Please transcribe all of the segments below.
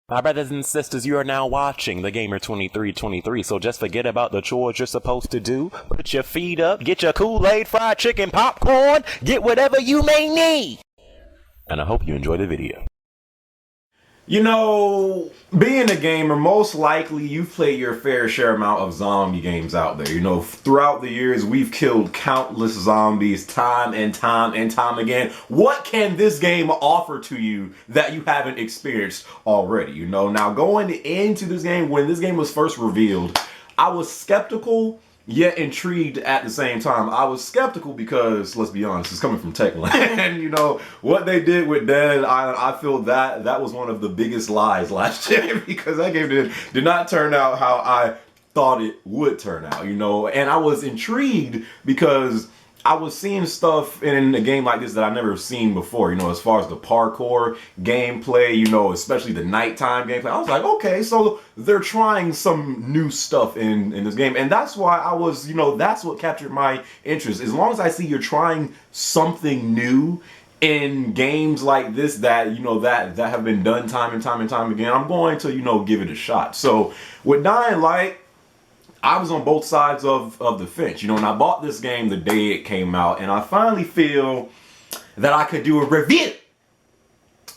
My brothers and sisters, you are now watching The Gamer 2323, so just forget about the chores you're supposed to do. Put your feet up, get your Kool-Aid, fried chicken, popcorn, get whatever you may need. And I hope you enjoy the video. You know, being a gamer, most likely you've played your fair share amount of zombie games out there. You know, throughout the years, we've killed countless zombies time and time and time again. What can this game offer to you that you haven't experienced already? You know, now going into this game, when this game was first revealed, I was skeptical yet intrigued at the same time. I was skeptical because, let's be honest, it's coming from Techland. And you know, what they did with Dead Island, I feel that was one of the biggest lies last year because that game did not turn out how I thought it would turn out, you know. And I was intrigued because I was seeing stuff in a game like this that I've never seen before, you know, as far as the parkour gameplay, you know, especially the nighttime gameplay. I was like, okay, so they're trying some new stuff in this game. And that's why I was, you know, that's what captured my interest. As long as I see you're trying something new in games like this that, you know, that have been done time and time and time again, I'm going to, you know, give it a shot. So with Dying Light, I was on both sides of the fence, you know, and I bought this game the day it came out, and I finally feel that I could do a review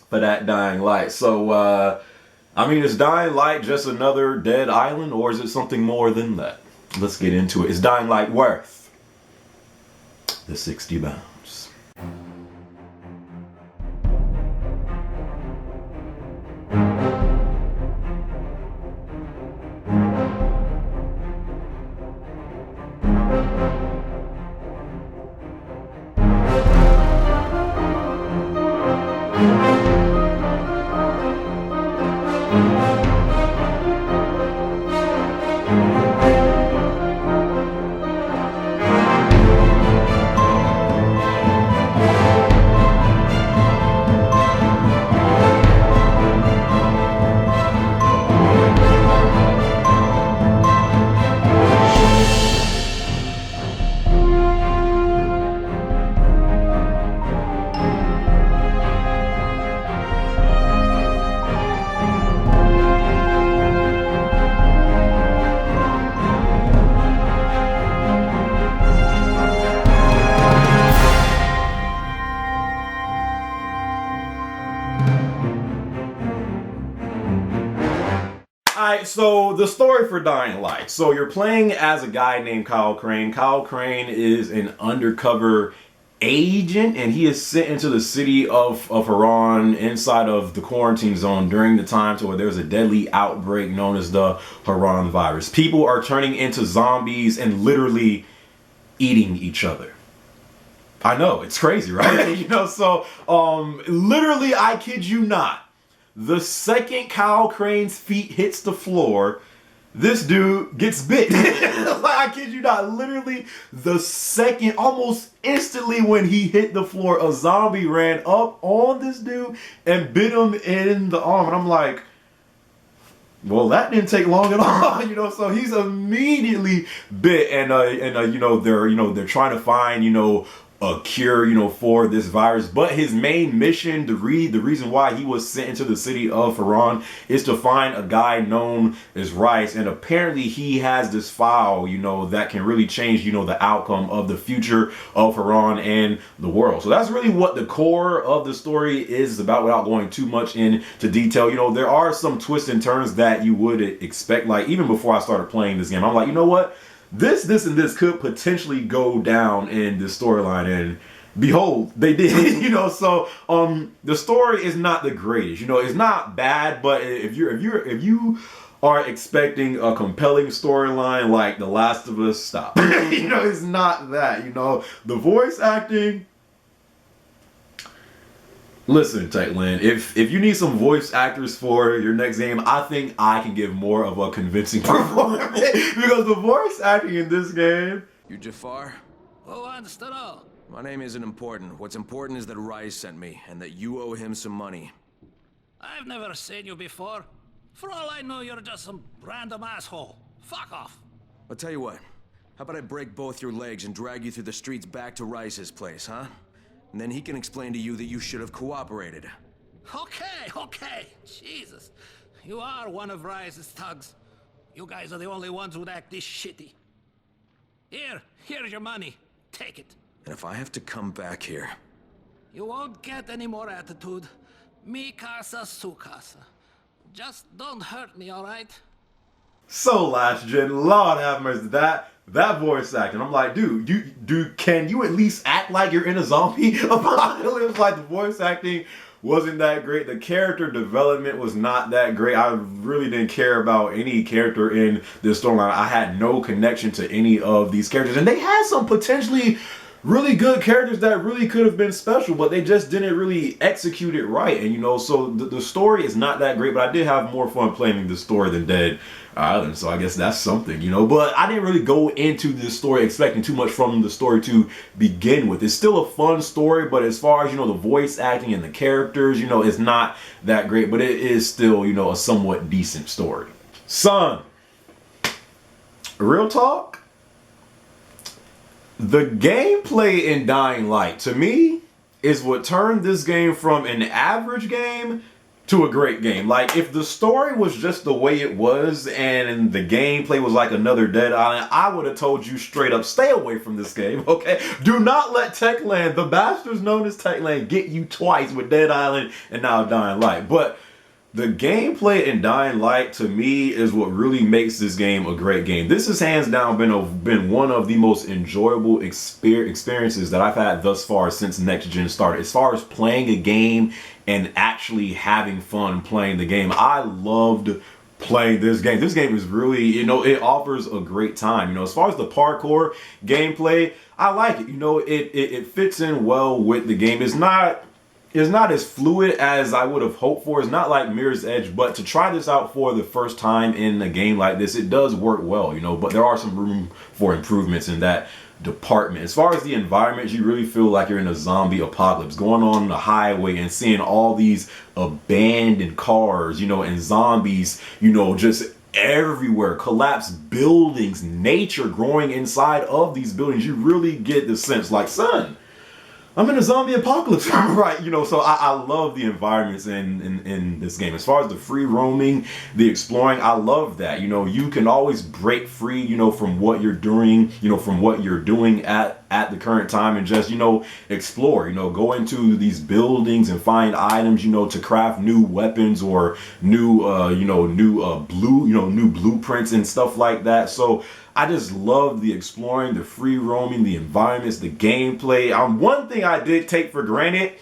for that Dying Light. So, I mean, is Dying Light just another Dead Island, or is it something more than that? Let's get into it. Is Dying Light worth the 60 pounds? Alright, so the story for Dying Light. So you're playing as a guy named Kyle Crane. Kyle Crane is an undercover agent, and he is sent into the city of Haran inside of the quarantine zone during the time to where there's a deadly outbreak known as the Haran virus. People are turning into zombies and literally eating each other. I know, it's crazy, right? You know, so literally, I kid you not, the second Kyle Crane's feet hits the floor, this dude gets bit. Like, I kid you not, literally the second, almost instantly when he hit the floor, a zombie ran up on this dude and bit him in the arm. And I'm like, well, that didn't take long at all, you know. So he's immediately bit, and you know, they're trying to find, you know, a cure, you know, for this virus. But his main mission, the reason why he was sent into the city of Haran, is to find a guy known as Rice. And apparently he has this file, you know, that can really change, you know, the outcome of the future of Haran and the world. So that's really what the core of the story is about, without going too much into detail. You know, there are some twists and turns that you would expect. Like, even before I started playing this game, I'm like, you know what? This and this could potentially go down in this storyline, and behold, they did. You know, so the story is not the greatest. You know, it's not bad, but if you are expecting a compelling storyline like The Last of Us, stop. You know, it's not that. You know, the voice acting. Listen, Techland, if you need some voice actors for your next game, I think I can give more of a convincing performance, because the voice acting in this game... You Jafar? Oh, I understand all. My name isn't important. What's important is that Rise sent me, and that you owe him some money. I've never seen you before. For all I know, you're just some random asshole. Fuck off. I'll tell you what. How about I break both your legs and drag you through the streets back to Rice's place, huh? And then he can explain to you that you should have cooperated. Okay. Jesus. You are one of Rise's thugs. You guys are the only ones who'd act this shitty. Here's your money. Take it. And if I have to come back here... You won't get any more attitude. Mi casa, su casa. Just don't hurt me, alright? So Last Gen, Lord have mercy, that voice acting. I'm like, dude, can you at least act like you're in a zombie apocalypse? Like, the voice acting wasn't that great. The character development was not that great. I really didn't care about any character in this storyline. I had no connection to any of these characters, and they had some potentially really good characters that really could have been special, but they just didn't really execute it right. And, you know, so the story is not that great, but I did have more fun playing the story than Dead Island, so I guess that's something, you know. But I didn't really go into this story expecting too much from the story to begin with. It's still a fun story, but as far as, you know, the voice acting and the characters, you know, it's not that great, but it is still, you know, a somewhat decent story. Son, real talk, the gameplay in Dying Light, to me, is what turned this game from an average game to a great game. Like, if the story was just the way it was and the gameplay was like another Dead Island, I would have told you straight up, stay away from this game, okay? Do not let Techland, the bastards known as Techland, get you twice with Dead Island and now Dying Light. But the gameplay in Dying Light, to me, is what really makes this game a great game. This has hands down been one of the most enjoyable experiences that I've had thus far since Next Gen started. As far as playing a game and actually having fun playing the game, I loved playing this game. This game is really, you know, it offers a great time. You know, as far as the parkour gameplay, I like it. You know, it fits in well with the game. It's not as fluid as I would have hoped for. It's not like Mirror's Edge, but to try this out for the first time in a game like this, it does work well, you know, but there are some room for improvements in that department. As far as the environments, you really feel like you're in a zombie apocalypse, going on the highway and seeing all these abandoned cars, you know, and zombies, you know, just everywhere, collapsed buildings, nature growing inside of these buildings. You really get the sense like, son, I'm in a zombie apocalypse, right? You know, so I love the environments in this game. As far as the free roaming, the exploring, I love that. You know, you can always break free, you know, from what you're doing, you know, from what you're doing at the current time, and just, you know, explore, you know, go into these buildings and find items, you know, to craft new weapons or new, new blueprints and stuff like that. So I just love the exploring, the free roaming, the environments, the gameplay. One thing I did take for granted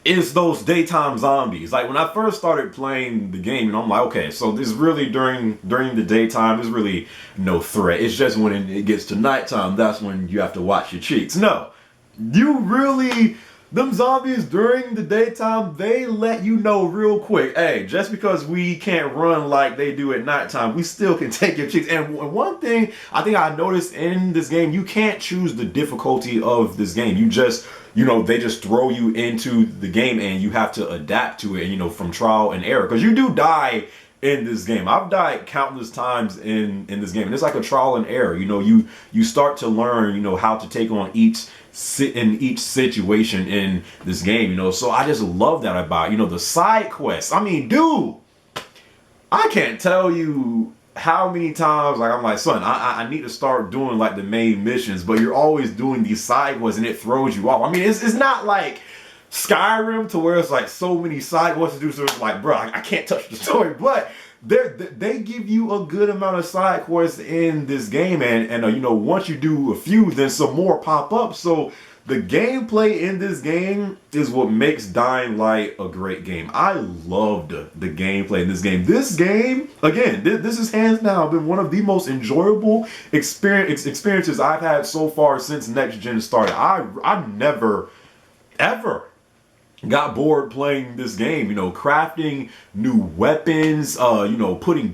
is those daytime zombies. Like, when I first started playing the game, and I'm like, okay, so this really during the daytime, there's really no threat. It's just when it gets to nighttime, that's when you have to watch your cheeks. No, you really, them zombies during the daytime, they let you know real quick, hey, just because we can't run like they do at nighttime, we still can take your cheeks. And one thing I think I noticed in this game, you can't choose the difficulty of this game. You just, you know, they just throw you into the game and you have to adapt to it, you know, from trial and error. Because you do die in this game. I've died countless times in this game, and it's like a trial and error. You know, you start to learn, you know, how to take on each situation in this game, you know. So I just love that about, you know, the side quests. I mean, dude, I can't tell you how many times, like, I'm like, son, I need to start doing like the main missions, but you're always doing these side quests and it throws you off. I mean, it's not like Skyrim to where it's like so many side quests to do, so it's like, bro, I can't touch the story. But they give you a good amount of side quests in this game, and you know, once you do a few, then some more pop up. So the gameplay in this game is what makes Dying Light a great game. I loved the gameplay in this game. This game, again, this has hands down been one of the most enjoyable experiences I've had so far since Next Gen started. I never, ever got bored playing this game, you know, crafting new weapons, you know, putting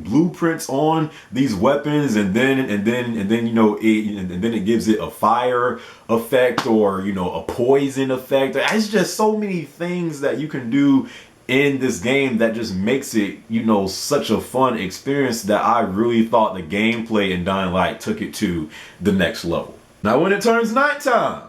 blueprints on these weapons, and then you know, it gives it a fire effect, or, you know, a poison effect. It's just so many things that you can do in this game that just makes it, you know, such a fun experience that I really thought the gameplay in Dying Light took it to the next level. Now, when it turns nighttime,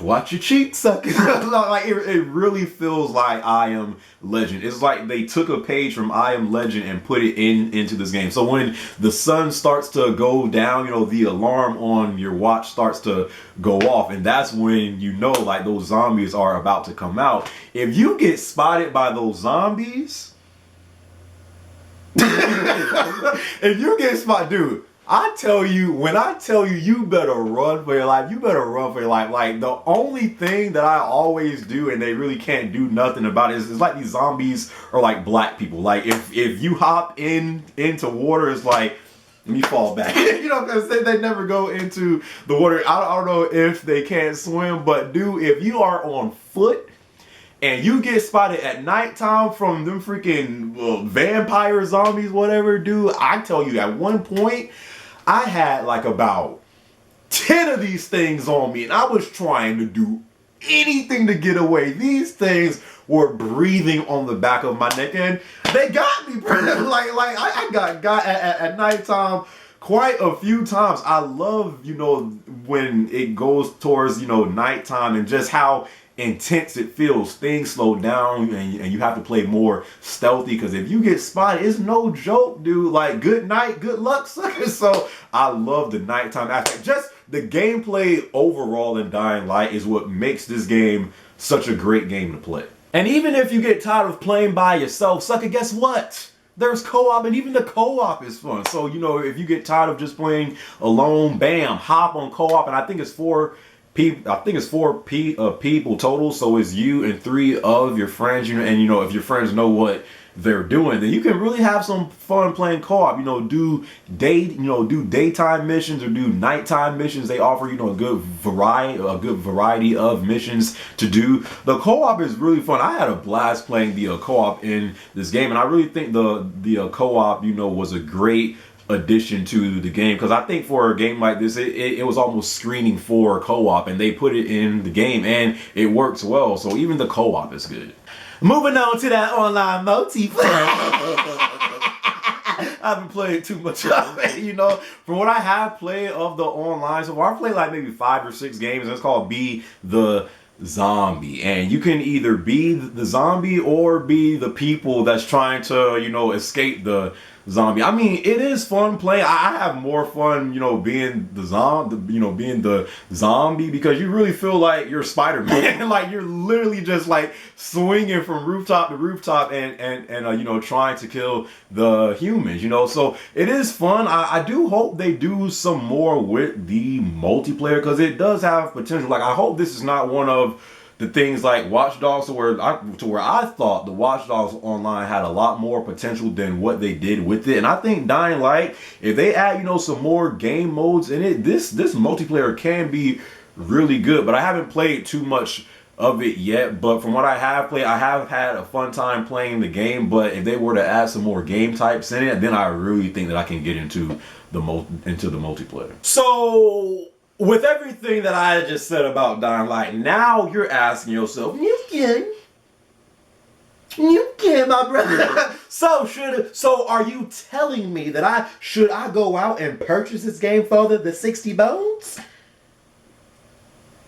watch your cheeks suck. Like it really feels like I Am Legend. It's like they took a page from I Am Legend and put it into this game. So when the sun starts to go down, you know, the alarm on your watch starts to go off, and that's when you know like those zombies are about to come out. If you get spotted by those zombies, if you get spotted, dude, I tell you, when I tell you, you better run for your life. You better run for your life. Like, the only thing that I always do, and they really can't do nothing about it, is like these zombies are like black people. Like, if you hop into water, it's like, let me fall back. You know, because they never go into the water. I don't know if they can't swim, but dude, if you are on foot, and you get spotted at nighttime from them freaking vampire zombies, whatever, dude, I tell you, at one point, I had like about 10 of these things on me, and I was trying to do anything to get away. These things were breathing on the back of my neck, and they got me, bro. like I got at nighttime quite a few times. I love, you know, when it goes towards, you know, nighttime and just how intense it feels. Things slow down and you have to play more stealthy, because if you get spotted, it's no joke, dude. Like, good night, good luck, suckers. So I love the nighttime aspect. Just the gameplay overall in Dying Light is what makes this game such a great game to play. And even if you get tired of playing by yourself, sucker, guess what? There's co-op, and even the co-op is fun. So, you know, if you get tired of just playing alone, bam, hop on co-op, and I think it's four people total, so it's you and 3 of your friends, you know, and you know, if your friends know what they're doing, then you can really have some fun playing co-op. You know, do daytime missions or do nighttime missions. They offer, you know, a good variety of missions to do. The co-op is really fun. I had a blast playing the co-op in this game, and I really think the co-op, you know, was a great addition to the game, because I think for a game like this, it was almost screening for co-op, and they put it in the game and it works well. So even the co-op is good. Moving on to that online multiplayer. I haven't played too much of it, you know. From what I have played of the online so far, I've played like maybe 5 or 6 games, and it's called Be the Zombie, and you can either be the zombie or be the people that's trying to, you know, escape the zombie. I mean, it is fun playing. I have more fun, you know, being the zombie, because you really feel like you're Spider-Man. Like, you're literally just like swinging from rooftop to rooftop and you know, trying to kill the humans, you know. So it is fun. I do hope they do some more with the multiplayer, because it does have potential. Like, I hope this is not one of the things like Watch Dogs, to where I thought the Watch Dogs Online had a lot more potential than what they did with it. And I think Dying Light, if they add, you know, some more game modes in it, this multiplayer can be really good. But I haven't played too much of it yet. But from what I have played, I have had a fun time playing the game. But if they were to add some more game types in it, then I really think that I can get into the multiplayer. So, with everything that I just said about Dying Light, now you're asking yourself, you can, my brother. So are you telling me that should I go out and purchase this game for the 60 bones?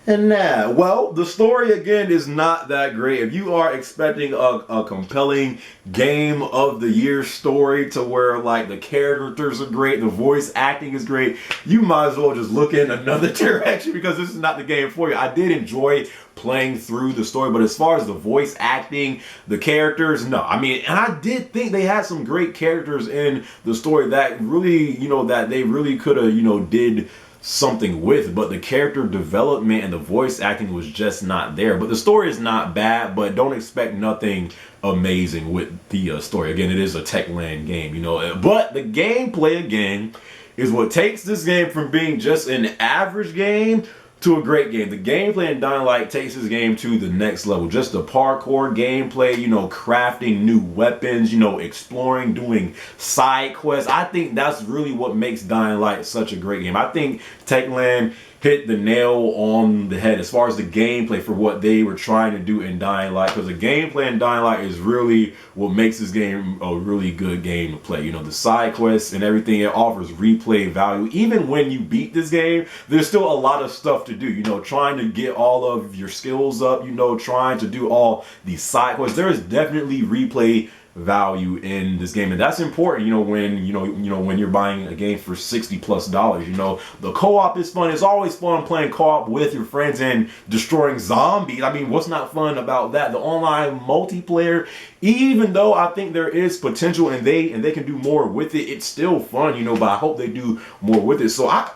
And now, well, the story again is not that great. If you are expecting a compelling game of the year story to where like the characters are great, the voice acting is great, you might as well just look in another direction, because this is not the game for you. I did enjoy playing through the story, but as far as the voice acting, the characters, no. I mean, and I did think they had some great characters in the story that really, you know, that they really could have, you know, did something with, but the character development and the voice acting was just not there. But the story is not bad, but don't expect nothing amazing with the story. Again, it is a Techland game, you know, but the gameplay again is what takes this game from being just an average game to a great game. The gameplay in Dying Light takes this game to the next level. Just the parkour gameplay, you know, crafting new weapons, you know, exploring, doing side quests. I think that's really what makes Dying Light such a great game. I think Techland hit the nail on the head as far as the gameplay for what they were trying to do in Dying Light, because the gameplay in Dying Light is really what makes this game a really good game to play. You know, the side quests and everything, it offers replay value. Even when you beat this game, there's still a lot of stuff to do. You know, trying to get all of your skills up, you know, trying to do all these side quests. There is definitely replay value in this game, and that's important, you know, when when you're buying a game for $60+. You know, the co-op is fun. It's always fun playing co-op with your friends and destroying zombies. I mean, what's not fun about that? The online multiplayer, even though I think there is potential and they can do more with it, it's still fun, you know, but I hope they do more with it. So I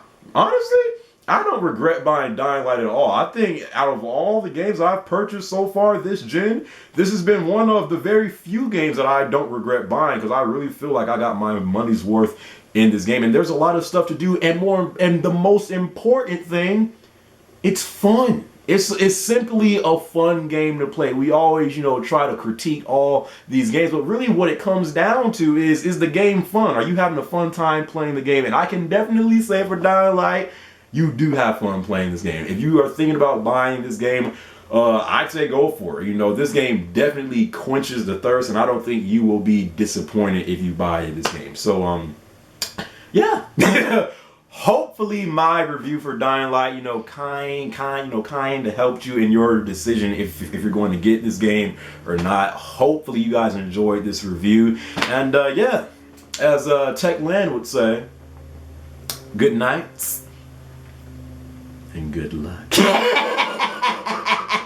don't regret buying Dying Light at all. I think out of all the games I've purchased so far this gen, this has been one of the very few games that I don't regret buying, because I really feel like I got my money's worth in this game. And there's a lot of stuff to do, and the most important thing, it's fun. It's simply a fun game to play. We always, you know, try to critique all these games, but really what it comes down to is the game fun? Are you having a fun time playing the game? And I can definitely say for Dying Light, you do have fun playing this game. If you are thinking about buying this game, I'd say go for it. You know, this game definitely quenches the thirst, and I don't think you will be disappointed if you buy this game. So, yeah. Hopefully my review for Dying Light, you know, kind of helped you in your decision if you're going to get this game or not. Hopefully you guys enjoyed this review. And, yeah, as Techland would say, good night and good luck.